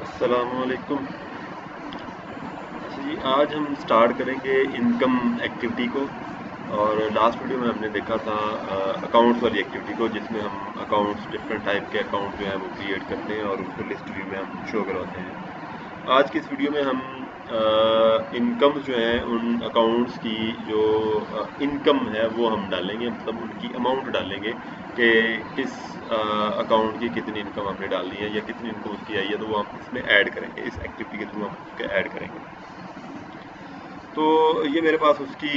अस्सलामुअलैकुम। जी, आज हम स्टार्ट करेंगे इनकम एक्टिविटी को। और लास्ट वीडियो में हमने देखा था अकाउंट्स वाली एक्टिविटी को, जिसमें हम अकाउंट्स डिफरेंट टाइप के अकाउंट जो है वो क्रिएट करते हैं और उनको लिस्ट व्यू में हम शो करवाते हैं। आज की इस वीडियो में हम इनकम जो है उन अकाउंट्स की जो इनकम है वो हम डालेंगे, मतलब उनकी अमाउंट डालेंगे कि किस अकाउंट की कितनी इनकम हमने डालनी है या कितनी इनकम उसकी आई है, तो वो हम इसमें ऐड करेंगे, इस एक्टिविटी के थ्रू हम उसके ऐड करेंगे। तो ये मेरे पास उसकी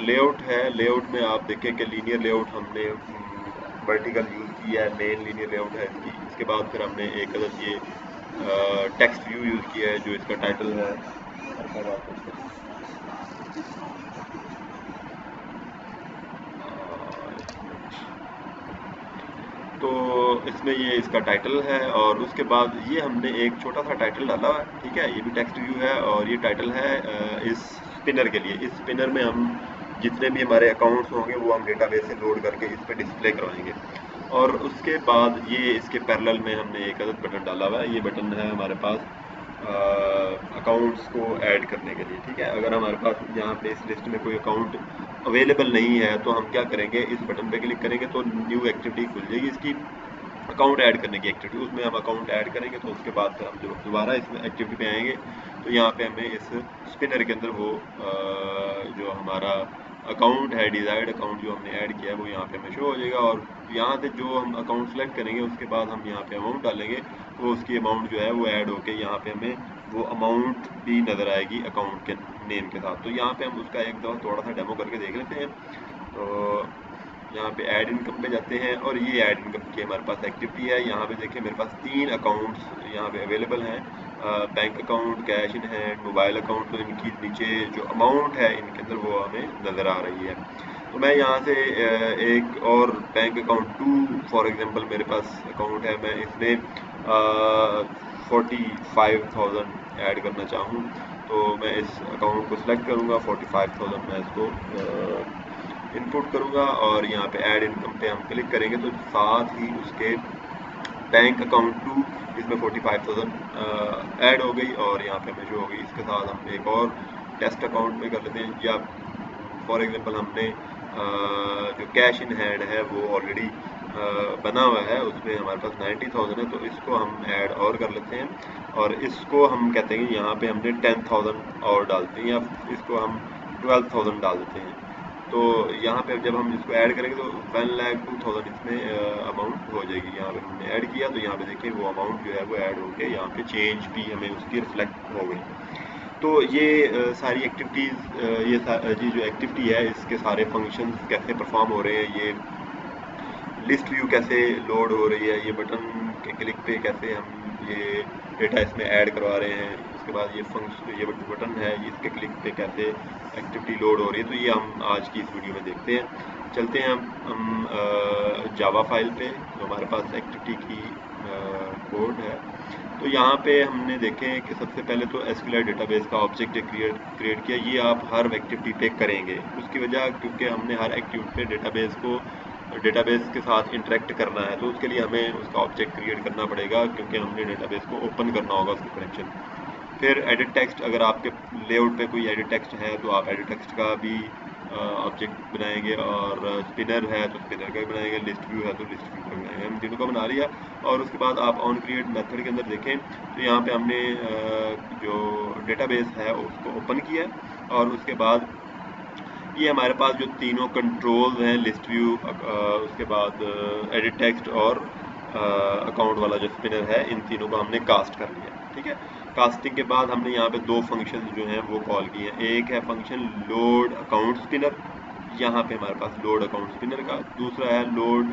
लेआउट है। लेआउट में आप देखें कि लीनियर लेआउट हमने वर्टिकल यूज़ की है, मेन लीनियर लेआउट है इसकी। इसके बाद फिर हमने एक अदद ये टेक्स्ट व्यू यूज़ किया है जो इसका टाइटल है। तो इसमें ये इसका टाइटल है और उसके बाद ये हमने एक छोटा सा टाइटल डाला है, ठीक है। ये भी टेक्स्ट व्यू है और ये टाइटल है इस स्पिनर के लिए। इस स्पिनर में हम जितने भी हमारे अकाउंट्स होंगे वो हम डेटाबेस से लोड करके इस पर डिस्प्ले करवाएंगे। और उसके बाद ये इसके पैरेलल में हमने एक अदद बटन डाला हुआ है। ये बटन है हमारे पास अकाउंट्स को ऐड करने के लिए, ठीक है। अगर हमारे पास यहाँ पे इस लिस्ट में कोई अकाउंट अवेलेबल नहीं है तो हम क्या करेंगे, इस बटन पे क्लिक करेंगे तो न्यू एक्टिविटी खुल जाएगी इसकी, अकाउंट ऐड करने की एक्टिविटी। उसमें हम अकाउंट ऐड करेंगे तो उसके बाद फिर हम जब दोबारा इसमें एक्टिविटी पे आएंगे तो यहाँ पे हमें इस स्पिनर के अंदर वो जो हमारा अकाउंट है, डिज़ायर्ड अकाउंट जो हमने ऐड किया है वो यहाँ पे हमें शो हो जाएगा। और यहाँ से जो हम अकाउंट सेलेक्ट करेंगे उसके बाद हम यहाँ पे अमाउंट डालेंगे तो उसकी अमाउंट जो है वो ऐड होके यहाँ पे हमें वो अमाउंट भी नज़र आएगी अकाउंट के नेम के साथ। तो यहाँ पे हम उसका एक दफ़ा थोड़ा सा डेमो करके देख लेते हैं। तो यहाँ पे ऐड इनकम पे जाते हैं और ये ऐड इनकम की हमारे पास एक्टिविटी है। यहाँ पे देखिए मेरे पास 3 अकाउंट्स यहाँ पे अवेलेबल हैं, bank account, cash in hand, mobile account. तो इनकी नीचे जो अमाउंट है इनके अंदर वो हमें नज़र आ रही है। तो मैं यहाँ से एक और बैंक अकाउंट 2 फॉर एग्जांपल मेरे पास अकाउंट है, मैं इसमें 45,000 ऐड करना चाहूँ तो मैं इस अकाउंट को सिलेक्ट करूँगा। 45,000 मैं इसको इनपुट करूँगा और यहाँ पे ऐड इनकम पे हम क्लिक करेंगे तो साथ ही उसके बैंक अकाउंट 2 इसमें 45,000 ऐड हो गई और यहाँ पे हमें जो हो गई। इसके साथ हम एक और टेस्ट अकाउंट में कर लेते हैं, या फॉर एग्जांपल हमने जो कैश इन हैंड है वो ऑलरेडी बना हुआ है, उसमें हमारे पास 90,000 है, तो इसको हम ऐड और कर लेते हैं और इसको हम कहते हैं कि यहाँ पे हमने 10,000 और डालते हैं या इसको हम 12,000 डाल देते हैं। तो यहाँ पे जब हम इसको ऐड करेंगे तो 1,02,000 इसमें अमाउंट हो जाएगी। यहाँ पे हमने ऐड किया तो यहाँ पे देखिए वो अमाउंट जो है वो ऐड होके यहाँ पे चेंज भी हमें उसकी रिफ्लेक्ट हो गई। तो ये सारी एक्टिविटीज़, ये जो एक्टिविटी है इसके सारे फंक्शंस कैसे परफॉर्म हो रहे हैं, ये लिस्ट व्यू कैसे लोड हो रही है, ये बटन के क्लिक पे कैसे हम ये डेटा इसमें ऐड करवा रहे हैं, उसके बाद ये फंक्शन, ये बटन है इसके क्लिक पे कैसे एक्टिविटी लोड हो रही है, तो ये हम आज की इस वीडियो में देखते हैं। चलते हैं हम जावा फाइल पे जो हमारे पास एक्टिविटी की कोड है। तो यहाँ पे हमने देखें कि सबसे पहले तो एसक्यूएल डेटाबेस का ऑब्जेक्ट क्रिएट किया। ये आप हर एक्टिविटी पे करेंगे, उसकी वजह क्योंकि हमने हर एक्टिविटी पे डेटाबेस के साथ इंटरेक्ट करना है, तो उसके लिए हमें उसका ऑब्जेक्ट क्रिएट करना पड़ेगा क्योंकि हमने डेटाबेस को ओपन करना होगा उसकी कनेक्शन। फिर एडिट टेक्स्ट, अगर आपके लेआउट पे कोई एडिट टेक्स्ट है तो आप एडिट टेक्स्ट का भी ऑब्जेक्ट बनाएंगे, और स्पिनर है तो स्पिनर का भी बनाएंगे, लिस्ट व्यू है तो लिस्ट व्यू का बनाएंगे। हम तीनों का बना लिया और उसके बाद आप ऑन क्रिएट मेथड के अंदर देखें तो यहाँ पे हमने जो डेटाबेस है उसको ओपन किया और उसके बाद ये हमारे पास जो तीनों कंट्रोल्स हैं, लिस्ट व्यू, उसके बाद एडिट टेक्स्ट और अकाउंट वाला जो स्पिनर है, इन तीनों को हमने कास्ट कर लिया, ठीक है। कास्टिंग के बाद हमने यहाँ पे 2 फंक्शन जो हैं वो कॉल किए हैं। एक है फंक्शन लोड अकाउंट स्पिनर, यहाँ पे हमारे पास लोड अकाउंट स्पिनर का। दूसरा है लोड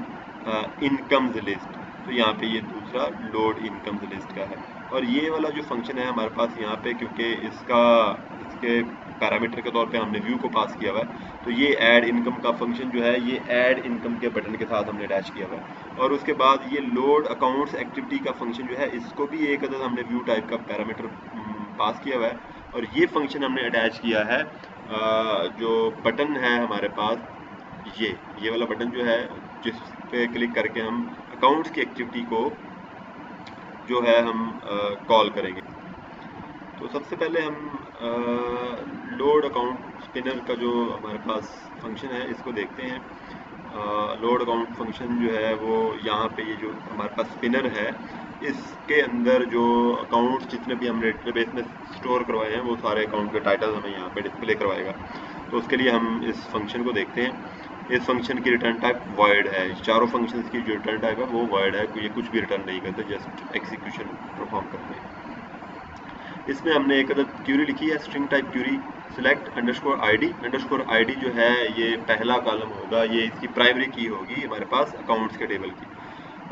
इनकम्स लिस्ट, तो यहाँ पे ये दूसरा लोड इनकम्स लिस्ट का है। और ये वाला जो फंक्शन है हमारे पास यहाँ पे, क्योंकि इसके पैरामीटर के तौर पे हमने व्यू को पास किया हुआ है, तो ये ऐड इनकम का फंक्शन जो है ये ऐड इनकम के बटन के साथ हमने अटैच किया हुआ है। और उसके बाद ये लोड अकाउंट्स एक्टिविटी का फंक्शन जो है इसको भी एक अदद हमने व्यू टाइप का पैरामीटर पास किया हुआ है। और ये फंक्शन हमने अटैच किया है जो बटन है हमारे पास, ये वाला बटन जो है, जिस पे क्लिक करके हम अकाउंट्स की एक्टिविटी को जो है हम कॉल करेंगे। तो सबसे पहले हम लोड अकाउंट स्पिनर का जो हमारे पास फंक्शन है इसको देखते हैं। लोड अकाउंट फंक्शन जो है वो यहाँ पे ये जो हमारे पास स्पिनर है इसके अंदर जो अकाउंट्स जितने भी हमने डेटाबेस में स्टोर करवाए हैं वो सारे अकाउंट के टाइटल हमें यहाँ पे डिस्प्ले करवाएगा। तो उसके लिए हम इस फंक्शन को देखते हैं। इस फंक्शन की रिटर्न टाइप वॉइड है। चारों फंक्शंस की जो रिटर्न टाइप है वो वॉइड है, ये कुछ भी रिटर्न नहीं करते, जस्ट एग्जीक्यूशन परफॉर्म करते हैं। इसमें हमने एक अदद क्यूरी लिखी है, string type query select underscore ID जो है ये पहला कॉलम होगा, ये इसकी प्राइमरी की होगी हमारे पास अकाउंट्स के टेबल की।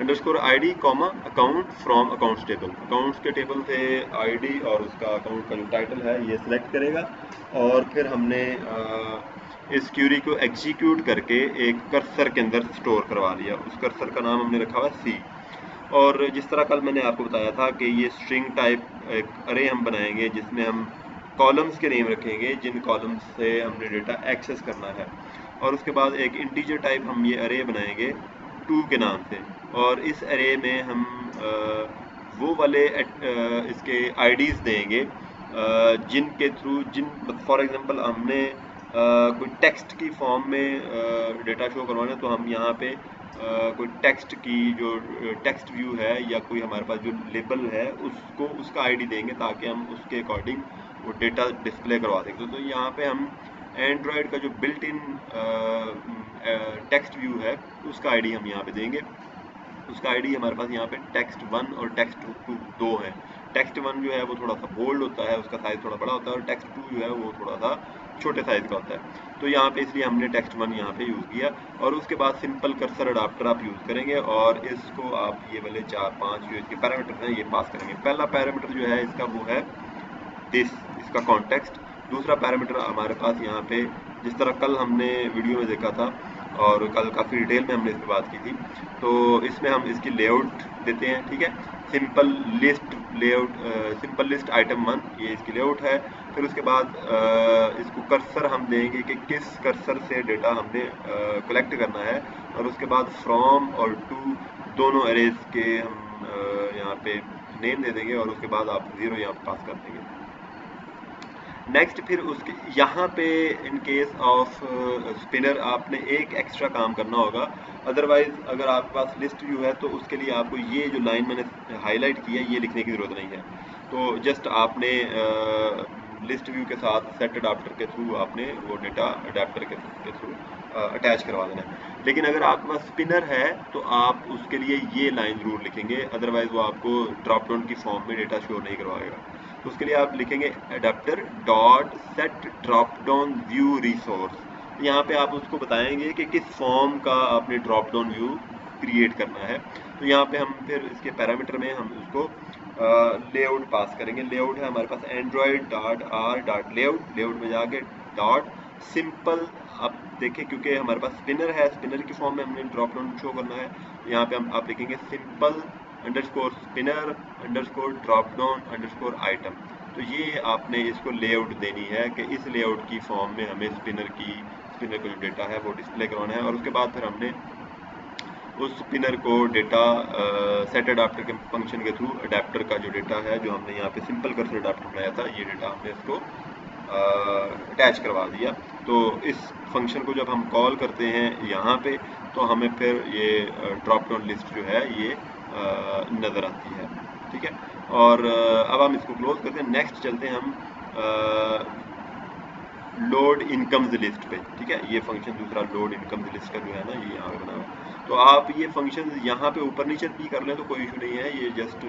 Underscore ID comma account from accounts table, accounts के टेबल से आईडी और उसका अकाउंट का जो टाइटल है ये सिलेक्ट करेगा। और फिर हमने इस क्यूरी को एग्जीक्यूट करके एक कर्सर के अंदर स्टोर करवा लिया। उस कर्सर का नाम हमने रखा हुआ सी। और जिस तरह कल मैंने आपको बताया था कि ये स्ट्रिंग टाइप एक अरे हम बनाएंगे जिसमें हम कॉलम्स के नेम रखेंगे जिन कॉलम्स से हमने डेटा एक्सेस करना है। और उसके बाद एक इंटीजर टाइप हम ये अरे बनाएंगे 2 के नाम से। और इस अरे में हम वो वाले इसके आईडीज़ देंगे जिनके थ्रू फॉर एग्जांपल हमने कोई टेक्स्ट की फॉर्म में डेटा शो करवाना है तो हम यहाँ पे कोई टेक्स्ट की जो टेक्स्ट व्यू है या कोई हमारे पास जो लेबल है उसको उसका आईडी देंगे ताकि हम उसके अकॉर्डिंग वो डेटा डिस्प्ले करवा देंगे। तो यहाँ पे हम एंड्रॉयड का जो बिल्ट इन टेक्स्ट व्यू है उसका आईडी हम यहाँ पे देंगे। उसका आईडी हमारे पास यहाँ पे टेक्स्ट 1 और टेक्स्ट 2 दो है। टेक्स्ट 1 जो है वो थोड़ा सा बोल्ड होता है, उसका साइज़ थोड़ा बड़ा होता है, और टेक्स्ट 2 जो है वो थोड़ा सा छोटे साइज़ का होता है। तो यहाँ पे इसलिए हमने टेक्स्ट 1 यहाँ पे यूज़ किया। और उसके बाद सिंपल कर्सर अडाप्टर आप यूज़ करेंगे और इसको आप ये वाले 4-5 जो इसके पैरामीटर हैं ये पास करेंगे। पहला पैरामीटर जो है इसका वो है दिस, इसका कॉन्टेक्स्ट। दूसरा पैरामीटर हमारे पास यहाँ पे जिस तरह कल हमने वीडियो में देखा था और कल काफ़ी डिटेल में हमने इस पर बात की थी, तो इसमें हम इसकी लेआउट देते हैं। ठीक है, simple list layout, simple list item 1 ये इसकी लेआउट है। फिर उसके बाद इसको कर्सर हम देंगे कि किस कर्सर से डेटा हमने कलेक्ट करना है। और उसके बाद फ्रॉम और टू दोनों अरेज के हम यहाँ पे नेम दे देंगे और उसके बाद आप 0 यहाँ पास कर देंगे। नेक्स्ट फिर उसके यहाँ पे इन केस ऑफ स्पिनर आपने एक एक्स्ट्रा काम करना होगा। अदरवाइज अगर आपके पास लिस्ट व्यू है तो उसके लिए आपको ये जो लाइन मैंने हाईलाइट की है ये लिखने की ज़रूरत नहीं है। तो जस्ट आपने लिस्ट व्यू के साथ सेट अडाप्टर के थ्रू आपने वो डेटा अडाप्टर के थ्रू अटैच करवा देना है। लेकिन अगर आपके पास स्पिनर है तो आप उसके लिए ये लाइन ज़रूर लिखेंगे, अदरवाइज वो आपको ड्रॉप डाउन की फॉर्म में डेटा शो नहीं करवाएगा। तो उसके लिए आप लिखेंगे adapter dot set drop down view resource. यहाँ पे आप उसको बताएंगे कि किस फॉर्म का आपने ड्रॉप डाउन व्यू क्रिएट करना है। तो यहाँ पे हम फिर इसके पैरामीटर में हम उसको लेआउट पास करेंगे। लेआउट है हमारे पास Android dot R dot layout, layout में जाके डॉट सिंपल। आप देखें क्योंकि हमारे पास स्पिनर है, स्पिनर की फॉर्म में हमने ड्रॉप डाउन शो करना है। यहाँ पे हम आप लिखेंगे simple underscore spinner underscore drop down underscore item. तो ये आपने इसको लेआउट देनी है कि इस लेआउट की फॉर्म में हमें स्पिनर का जो डेटा है वो डिस्प्ले करवाना है। और उसके बाद फिर हमने उस स्पिनर को डेटा सेट अडाप्टर के फंक्शन के थ्रू अडाप्टर का जो डेटा है जो हमने यहाँ पे सिंपल कर्सर अडाप्टर बनाया था ये डेटा हमने इसको अटैच करवा दिया। तो इस फंक्शन को जब हम कॉल करते हैं यहाँ पे तो हमें फिर ये ड्रॉप डाउन लिस्ट जो है ये नज़र आती है। ठीक है, और अब हम इसको क्लोज करते हैं। नेक्स्ट चलते हैं हम लोड इनकम्स लिस्ट पे। ठीक है, ये फंक्शन दूसरा लोड इनकम्स लिस्ट का जो है ना ये यहाँ पे बना हुआ है। तो आप ये फंक्शन यहाँ पे ऊपर नीचे भी कर लें तो कोई इशू नहीं है, ये जस्ट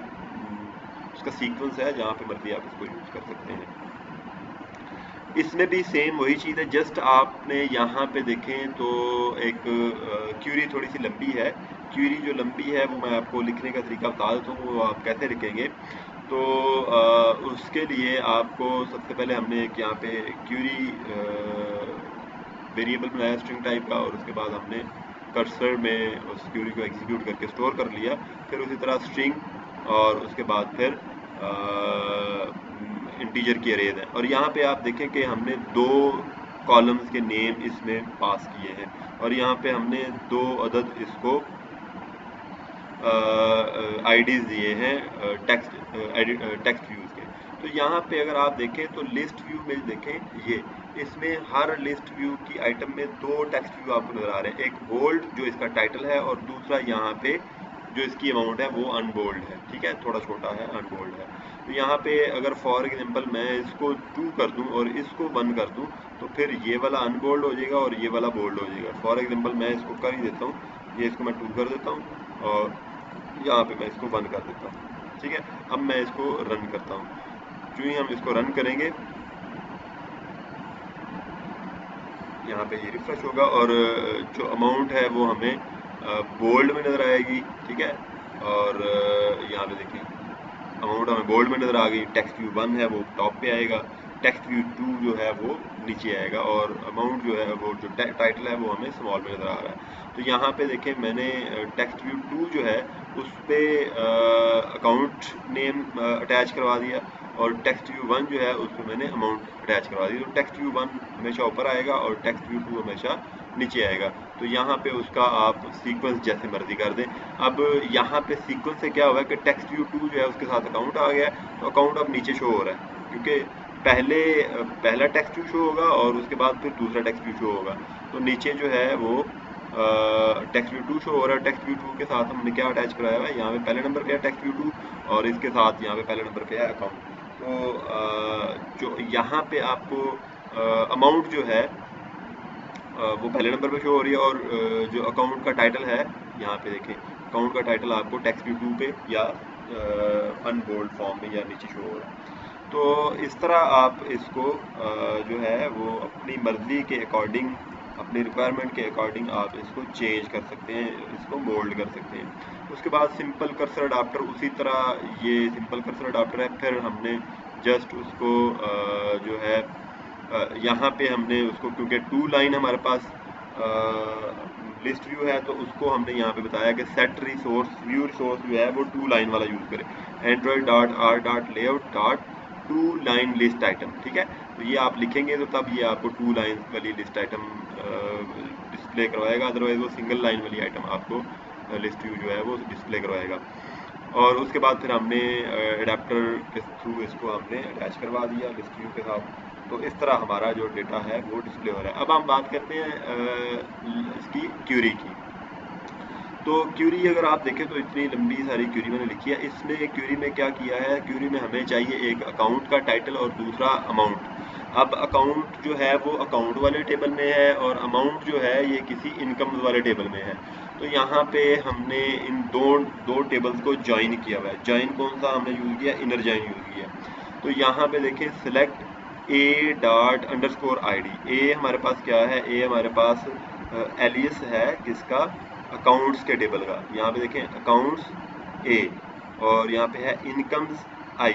उसका सीक्वेंस है, जहाँ पे मर्जी आप इसको यूज़ कर सकते हैं। इसमें भी सेम वही चीज़ है, जस्ट आपने यहाँ पे देखें तो एक क्यूरी थोड़ी सी लंबी है। क्यूरी जो लंबी है वो मैं आपको लिखने का तरीका बता देता हूँ, वो आप कैसे लिखेंगे। तो उसके लिए आपको सबसे पहले हमने एक यहाँ पे क्यूरी वेरिएबल बनाया स्ट्रिंग टाइप का, और उसके बाद हमने कर्सर में उस क्यूरी को एग्जीक्यूट करके स्टोर कर लिया। फिर उसी तरह स्ट्रिंग और उसके बाद फिर इंटीजर की अरेज है। और यहाँ पे आप देखें कि हमने 2 कॉलम्स के नेम इसमें पास किए हैं और यहाँ पे हमने 2 अदद इसको आईडीज दिए हैं टेक्स्ट व्यूज़ के। तो यहाँ पे अगर आप देखें तो लिस्ट व्यू में देखें, ये इसमें हर लिस्ट व्यू की आइटम में 2 टेक्स्ट व्यू आपको नजर आ रहे हैं, एक बोल्ड जो इसका टाइटल है और दूसरा यहाँ पे जो इसकी अमाउंट है वो अनबोल्ड है, ठीक है, थोड़ा छोटा है, अनबोल्ड है। तो यहाँ पे अगर फॉर एग्जांपल मैं इसको 2 कर दूं और इसको 1 कर दूं तो फिर ये वाला अनबोल्ड हो जाएगा और ये वाला बोल्ड हो जाएगा। फॉर एग्जांपल मैं इसको कर ही देता हूँ, ये इसको मैं 2 कर देता हूँ और यहाँ पे मैं इसको 1 कर देता हूँ, ठीक है। अब मैं इसको रन करता हूँ, जो ही हम इसको रन करेंगे यहाँ पे ये रिफ्रेश होगा और जो अमाउंट है वो हमें बोल्ड में नज़र आएगी, ठीक है। और यहाँ पे देखें अमाउंट हमें बोल्ड में नज़र आ गई, टेक्स्ट व्यू 1 है वो टॉप पे आएगा, टेक्स्ट व्यू 2 जो है वो नीचे आएगा और अमाउंट जो है वो जो टाइटल है वो हमें स्मॉल में नज़र आ रहा है। तो यहाँ पे देखें मैंने टेक्स्ट व्यू 2 जो है उस पर अकाउंट नेम अटैच करवा दिया और टेक्स्ट व्यू 1 जो है उस पर मैंने अमाउंट अटैच करवा दी। तो टेक्स्ट व्यू 1 हमेशा ऊपर आएगा और टेक्स्ट व्यू 2 हमेशा नीचे आएगा। तो यहाँ पे उसका आप सीक्वेंस जैसे मर्जी कर दें। अब यहाँ पे सीक्वेंस से क्या हुआ है कि टेक्स्ट व्यू 2 जो है उसके साथ अकाउंट आ गया है, तो अकाउंट अब नीचे शो हो रहा है क्योंकि पहला टेक्स्ट व्यू शो होगा और उसके बाद फिर दूसरा टेक्स्ट व्यू शो होगा। तो नीचे जो है वो टेक्स्ट व्यू 2 शो हो रहा है। टेक्स्ट व्यू 2 के साथ हमने क्या अटैच कराया हुआ है, यहाँ पे पहले नंबर पे है टेक्स्ट व्यू 2 और इसके साथ यहाँ पे पहले नंबर पे है अकाउंट। तो जो यहाँ पे आपको अमाउंट जो है वो पहले नंबर पे शो हो रही है और जो अकाउंट का टाइटल है यहाँ पे देखें, अकाउंट का टाइटल आपको टेक्स्ट व्यू 2 पे या अनबोल्ड फॉर्म में या नीचे शो हो रहा है। तो इस तरह आप इसको जो है वो अपनी मर्ज़ी के अकॉर्डिंग, अपनी रिक्वायरमेंट के अकॉर्डिंग आप इसको चेंज कर सकते हैं, इसको मोल्ड कर सकते हैं। उसके बाद सिंपल कर्सर अडाप्टर, उसी तरह ये सिंपल कर्सर अडाप्टर है। फिर हमने जस्ट उसको जो है यहाँ पे हमने उसको, क्योंकि 2 लाइन हमारे पास लिस्ट व्यू है तो उसको हमने यहाँ पे बताया कि सेट रिसोर्स व्यू रिसोर्स जो है वो 2 लाइन वाला यूज़ करें, android.r.layout.2 लाइन लिस्ट आइटम, ठीक है। तो ये आप लिखेंगे तो तब ये आपको 2 लाइन वाली लिस्ट आइटम डिस्प्ले करवाएगा, अदरवाइज वो सिंगल लाइन वाली आइटम आपको लिस्ट व्यू जो है वो डिस्प्ले करवाएगा। और उसके बाद फिर हमने एडाप्टर के थ्रू इसको हमने अटैच करवा दिया लिस्ट व्यू के साथ। तो इस तरह हमारा जो डेटा है वो डिस्प्ले हो रहा है। अब हम बात करते हैं इसकी क्यूरी की। तो क्यूरी अगर आप देखें तो इतनी लंबी सारी क्यूरी मैंने लिखी है। इसमें क्यूरी में क्या किया है, क्यूरी में हमें चाहिए एक अकाउंट का टाइटल और दूसरा अमाउंट। अब अकाउंट जो है वो अकाउंट वाले टेबल में है और अमाउंट जो है ये किसी इनकम वाले टेबल में है। तो यहाँ पे हमने इन दो टेबल्स को ज्वाइन किया हुआ है। ज्वाइन कौन सा हमने यूज़ किया, इनर ज्वाइन यूज़ किया। तो यहाँ पे देखें सिलेक्ट a._id। ए हमारे पास क्या है, ए हमारे पास एलियस है किसका, अकाउंट्स के टेबल का। यहाँ पे देखें अकाउंट्स ए और यहाँ पे है इनकम्स आई।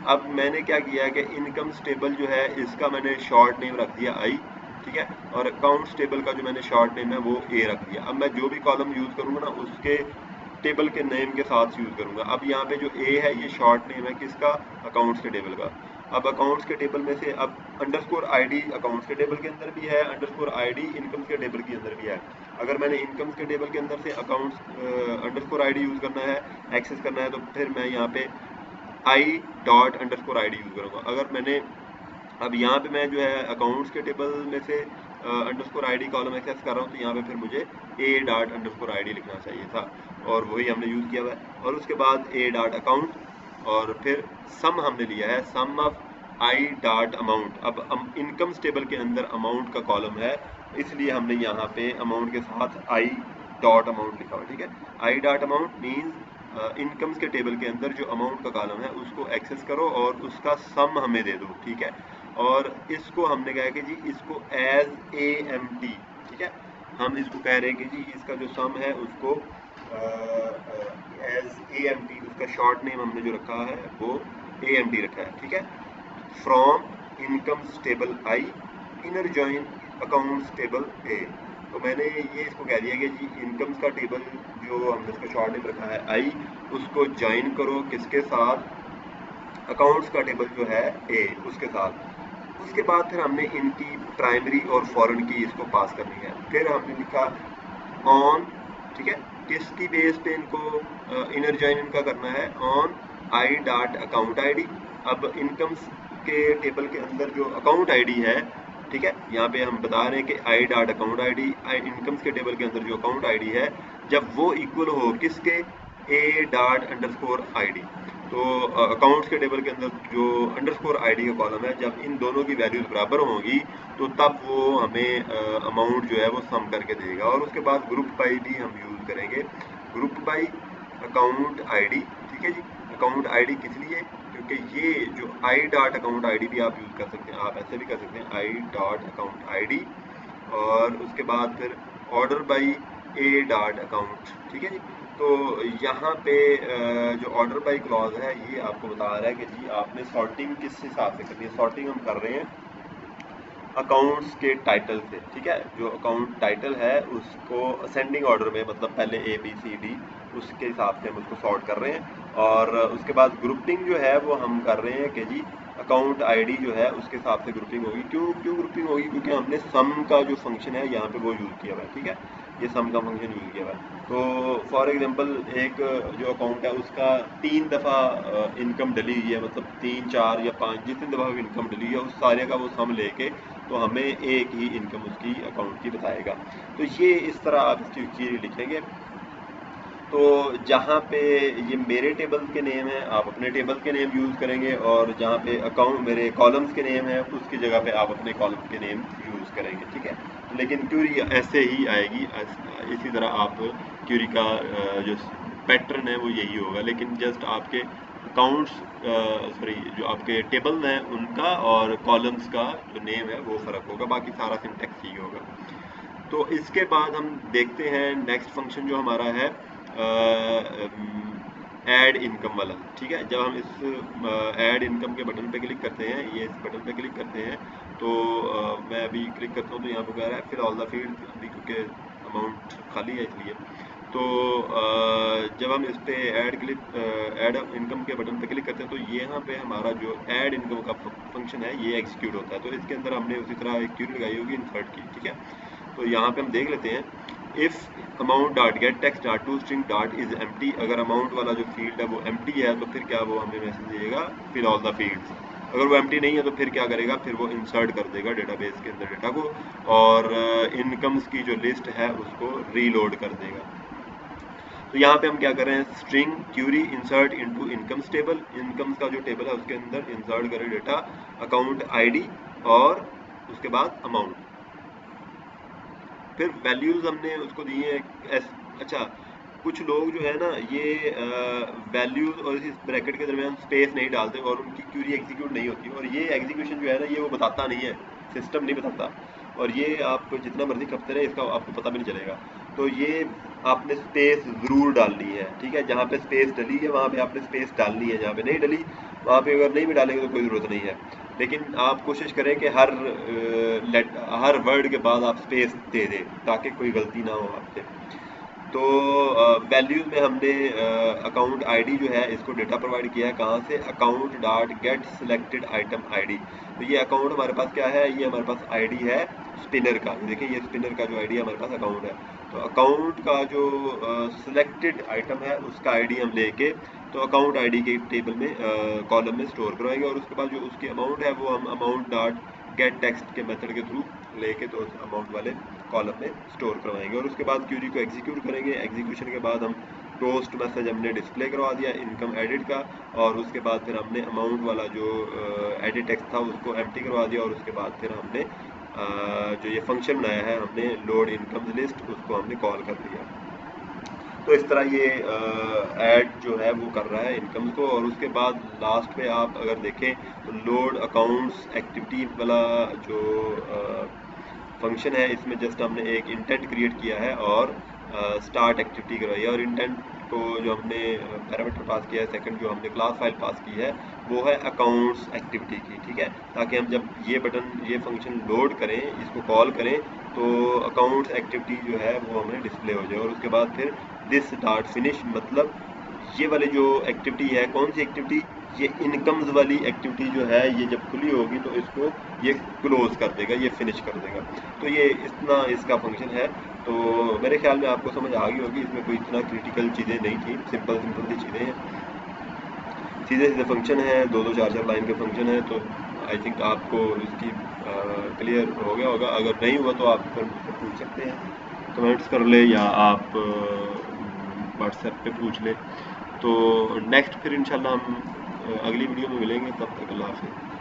अब मैंने क्या किया है कि इनकम्स टेबल जो है इसका मैंने शॉर्ट नेम रख दिया आई, ठीक है, और अकाउंट्स टेबल का जो मैंने शॉर्ट नेम है वो ए रख दिया। अब मैं जो भी कॉलम यूज़ करूँगा ना उसके टेबल के नेम के साथ यूज़ करूँगा। अब यहाँ पे जो ए है ये शॉर्ट नेम है किसका, अकाउंट्स के टेबल का। अब अकाउंट्स के टेबल में से अब _id अकाउंट्स के टेबल के अंदर भी है, _id इनकम्स के टेबल के अंदर भी है। अगर मैंने इनकम्स के टेबल के अंदर से अकाउंट्स _id यूज़ करना है, एक्सेस करना है, तो फिर मैं यहाँ पे i._id यूज़ करूँगा। अगर मैंने अब यहाँ पे मैं जो है अकाउंट्स के टेबल में से _id कॉलम एक्सेस कर रहा हूँ, तो यहाँ पे फिर मुझे a._id लिखना चाहिए था और वही हमने यूज़ किया हुआ है। और उसके बाद a.account और फिर सम हमने लिया है, सम ऑफ i.amount। अब इनकम्स टेबल के अंदर अमाउंट का कॉलम है, इसलिए हमने यहाँ पे अमाउंट के साथ i.amount लिखा हुआ, ठीक है। i.amount मीन्स इनकम्स के टेबल के अंदर जो अमाउंट का कॉलम है उसको एक्सेस करो और उसका सम हमें दे दो, ठीक है। और इसको हमने कहा कि जी इसको एज AMT, ठीक है, हम इसको कह रहे हैं कि जी इसका जो सम है उसको एज AMT, उसका शॉर्ट नेम हमने जो रखा है वो AMT रखा है, ठीक है। From incomes table I inner join accounts table A. तो मैंने ये इसको कह दिया कि जी इनकम्स का टेबल जो हमने इसका शॉर्ट नेम रखा है आई, उसको ज्वाइन करो किसके साथ, अकाउंट्स का टेबल जो है ए उसके साथ। उसके बाद फिर हमने इनकी प्राइमरी और फॉरेन की इसको पास करनी है। फिर हमने लिखा ऑन, ठीक है, किसकी बेस पे इनको इनर जॉइन इनका करना है, on I dot account ID. अब इनकम्स के टेबल के अंदर जो अकाउंट आईडी है, ठीक है, यहाँ पे हम बता रहे हैं कि I dot account ID, incomes के टेबल के अंदर जो अकाउंट आईडी है, जब वो इक्वल हो किसके, ए डॉट अंडरस्कोर आईडी। तो अकाउंट्स के टेबल के अंदर जो अंडरस्कोर आईडी का कॉलम है, जब इन दोनों की वैल्यूज बराबर होंगी तो तब वो हमें अमाउंट जो है वो सम करके देगा। और उसके बाद ग्रुप बाई भी हम यूज़ करेंगे, ग्रुप बाई अकाउंट आईडी, ठीक है जी। अकाउंट आईडी किस लिए, क्योंकि ये जो आई डॉट अकाउंट आईडी भी आप यूज़ कर सकते हैं, आप ऐसे भी कर सकते हैं आई डॉट अकाउंट आईडी, और उसके बाद फिर order by A dot account, ठीक है जी। तो यहाँ पे जो ऑर्डर बाई क्लॉज है, ये आपको बता रहा है कि जी आपने सॉर्टिंग किस हिसाब से करनी है। सॉर्टिंग हम कर रहे हैं अकाउंट्स के टाइटल से, ठीक है। जो अकाउंट टाइटल है उसको असेंडिंग ऑर्डर में, मतलब पहले ए बी सी डी, उसके हिसाब से हम उसको सॉर्ट कर रहे हैं। और उसके बाद ग्रुपिंग जो है वो हम कर रहे हैं कि जी अकाउंट आईडी जो है उसके हिसाब से ग्रुपिंग होगी। क्यों ग्रुपिंग होगी, क्योंकि हमने सम का जो फंक्शन है यहाँ पे वो यूज़ किया हुआ है, ठीक है, ये सम का फंक्शन यूज़ किया हुआ है। तो फॉर एग्जांपल एक जो अकाउंट है उसका 3 दफ़ा इनकम डली हुई है, मतलब 3, 4 या 5 जितनी दफ़ा भी इनकम डली है उस सारे का वो सम लेके तो हमें एक ही इनकम उसकी अकाउंट की बताएगा। तो ये इस तरह आप इसकी चीज़ लिखेंगे। तो जहाँ पे ये मेरे टेबल के नेम है, आप अपने टेबल के नेम यूज़ करेंगे, और जहाँ पे अकाउंट मेरे कॉलम्स के नेम है उसकी जगह पे आप अपने कॉलम के नेम यूज़ करेंगे, ठीक है। लेकिन क्यूरी ऐसे ही आएगी, इसी तरह आप क्यूरी का जो पैटर्न है वो यही होगा, लेकिन जस्ट आपके अकाउंट्स सॉरी जो आपके टेबल हैं उनका और कॉलम्स का जो नेम है वो फ़र्क होगा, बाकी सारा सिंटैक्स ही होगा। तो इसके बाद हम देखते हैं नेक्स्ट फंक्शन जो हमारा है ऐड इनकम वाला, ठीक है। जब हम इस ऐड इनकम के बटन पे क्लिक करते हैं, ये इस बटन पे क्लिक करते हैं, तो मैं अभी क्लिक करता हूँ तो यहाँ पे कह रहा है फिल ऑल द फील्ड, अभी क्योंकि अमाउंट खाली है इसलिए। तो जब हम इस पे ऐड इनकम के बटन पे क्लिक करते हैं तो यहाँ पे हमारा जो ऐड इनकम का फंक्शन है ये एग्जीक्यूट होता है। तो इसके अंदर हमने उसी तरह एक क्यूरी लगाई होगी इंसर्ट की, ठीक है। तो यहाँ पे हम देख लेते हैं, if amount dot gate text dot to string dot is empty, अगर अमाउंट वाला जो फील्ड है वो एम्प्टी है तो फिर क्या वो हमें मैसेज देगा फिल ऑल द फील्ड्स। अगर वो एम्प्टी नहीं है तो फिर क्या करेगा, फिर वो इंसर्ट कर देगा डेटाबेस के अंदर डेटा को, और इनकम्स की जो लिस्ट है उसको रीलोड कर देगा। तो यहाँ पे हम क्या कर रहे हैं, string query insert into incomes table, incomes का जो टेबल है उसके अंदर इंसर्ट करें डेटा अकाउंट आईडी और उसके बाद अमाउंट। फिर वैल्यूज़ हमने उसको दी है अच्छा, कुछ लोग जो है ना ये वैल्यूज़ और इस ब्रैकेट के दरमियान स्पेस नहीं डालते और उनकी क्यूरी एग्जीक्यूट नहीं होती, और ये एग्जीक्यूशन जो है ना ये वो बताता नहीं है, सिस्टम नहीं बताता, और ये आप जितना मर्जी करते रहे इसका आपको पता भी नहीं चलेगा। तो ये आपने स्पेस ज़रूर डालनी है, ठीक है। जहाँ पे स्पेस डली है वहाँ पे आपने स्पेस डालनी है, जहाँ पे नहीं डली वहाँ पे अगर नहीं भी डालेंगे तो कोई ज़रूरत नहीं है। लेकिन आप कोशिश करें कि हर वर्ड के बाद आप स्पेस दे दें ताकि कोई गलती ना हो आपसे। तो वैल्यूज़ में हमने अकाउंट आईडी जो है इसको डेटा प्रोवाइड किया है, कहाँ से, account dot get selected item ID. तो ये अकाउंट हमारे पास क्या है, ये हमारे पास आईडी है स्पिनर का, देखिए ये स्पिनर का जो आईडी है हमारे पास अकाउंट है। तो अकाउंट का जो सिलेक्टेड आइटम है उसका आईडी हम लेके तो अकाउंट आईडी के टेबल में कॉलम में स्टोर करवाएंगे, और उसके बाद जो उसकी अमाउंट है वो हम अमाउंट डॉट गेट टेक्स्ट के मेथड के थ्रू लेके तो अमाउंट वाले कॉलम में स्टोर करवाएंगे, और उसके बाद क्यूरी को एग्जीक्यूट करेंगे। एग्जीक्यूशन के बाद हम टोस्ट मैसेज हमने डिस्प्ले करवा दिया इनकम एडिट का, और उसके बाद फिर हमने अमाउंट वाला जो एडिट टेक्स्ट था उसको एम्प्टी करवा दिया, और उसके बाद फिर हमने जो ये फंक्शन बनाया है हमने लोड इनकम लिस्ट, उसको हमने कॉल कर दिया। तो इस तरह ये ऐड जो है वो कर रहा है इनकम को। और उसके बाद लास्ट पे आप अगर देखें तो लोड अकाउंट्स एक्टिविटी वाला जो फंक्शन है इसमें जस्ट हमने एक इंटेंट क्रिएट किया है और स्टार्ट एक्टिविटी करवाई है, और इंटेंट को जो हमने पैरामीटर पास किया है, सेकंड जो हमने क्लास फाइल पास की है वो है अकाउंट्स एक्टिविटी की, ठीक है। ताकि हम जब ये फंक्शन लोड करें, इसको कॉल करें तो अकाउंट्स एक्टिविटी जो है वो हमें डिस्प्ले हो जाए। और उसके बाद फिर दिस डॉट फिनिश, मतलब ये वाली जो एक्टिविटी है, कौन सी एक्टिविटी, ये इनकम्स वाली एक्टिविटी जो है ये जब खुली होगी तो इसको ये क्लोज कर देगा, ये फिनिश कर देगा। तो ये इतना इसका फंक्शन है। तो मेरे ख्याल में आपको समझ आ गई होगी, इसमें कोई इतना क्रिटिकल चीज़ें नहीं थी, सिंपल सिंपल सी चीज़ें हैं, सीधे सीधे फंक्शन है, दो दो चार चार लाइन के फंक्शन है। तो आई थिंक आपको इसकी क्लियर हो गया होगा। अगर नहीं हुआ तो आप फिर मुझसे पूछ सकते हैं, कमेंट्स कर ले या आप व्हाट्सएप पे पूछ ले। तो नेक्स्ट फिर इंशाल्लाह हम अगली वीडियो में मिलेंगे, तब तक अल्लाह हाफ़िज़।